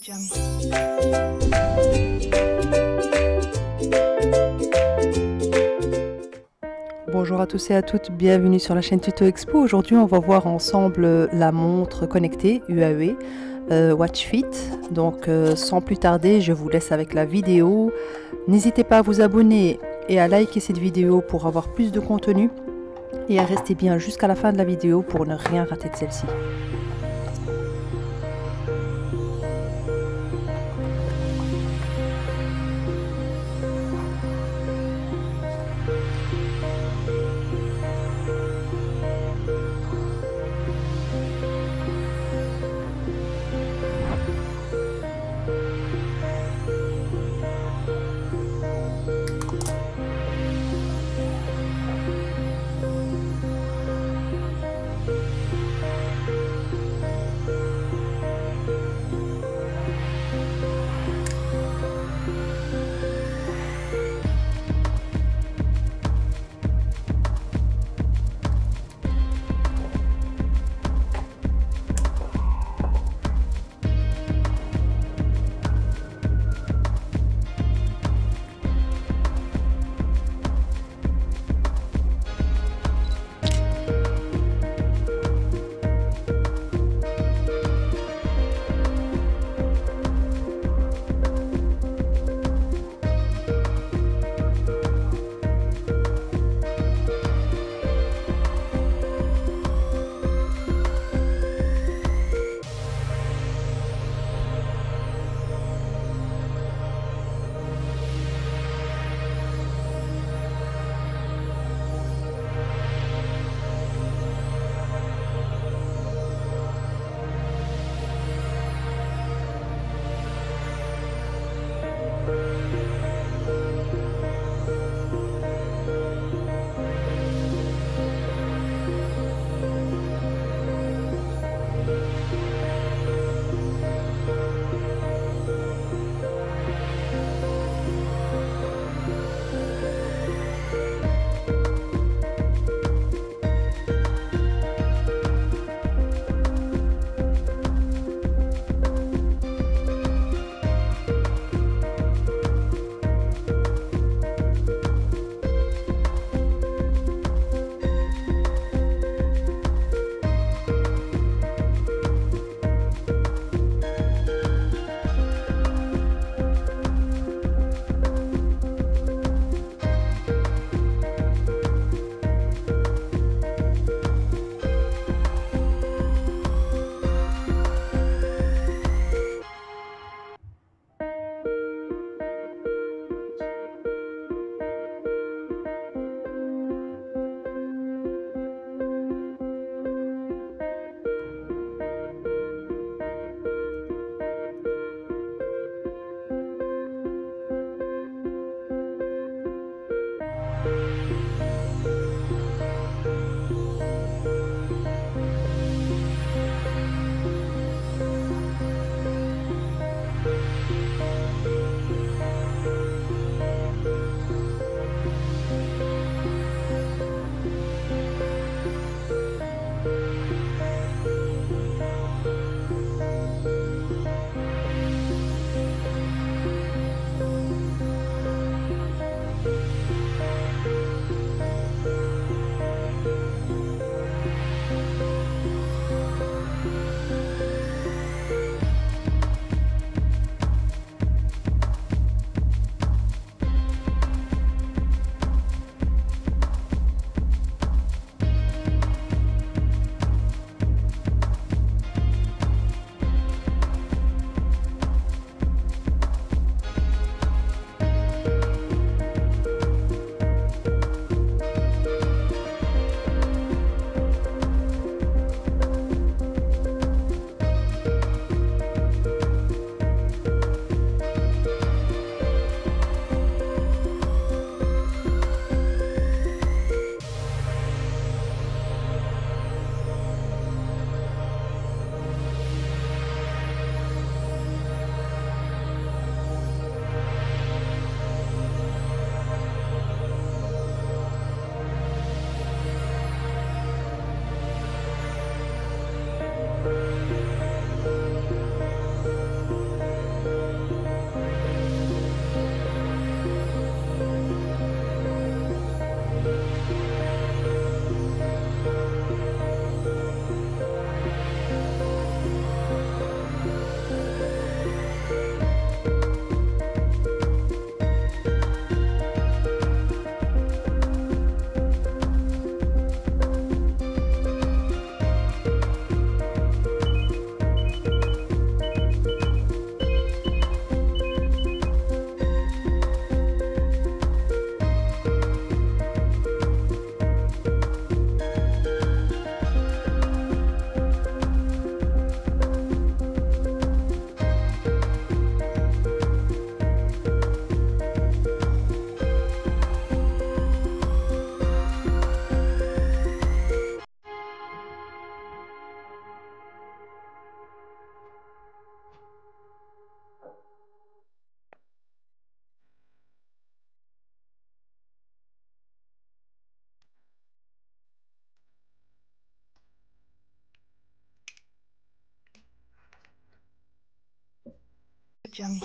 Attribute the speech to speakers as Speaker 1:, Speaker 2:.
Speaker 1: Jam. Bonjour à tous et à toutes, bienvenue sur la chaîne Tuto Expo. Aujourd'hui on va voir ensemble la montre connectée UAE Watch Fit. Donc sans plus tarder, je vous laisse avec la vidéo. N'hésitez pas à vous abonner et à liker cette vidéo pour avoir plus de contenu et à rester bien jusqu'à la fin de la vidéo pour ne rien rater de celle-ci.
Speaker 2: jamais.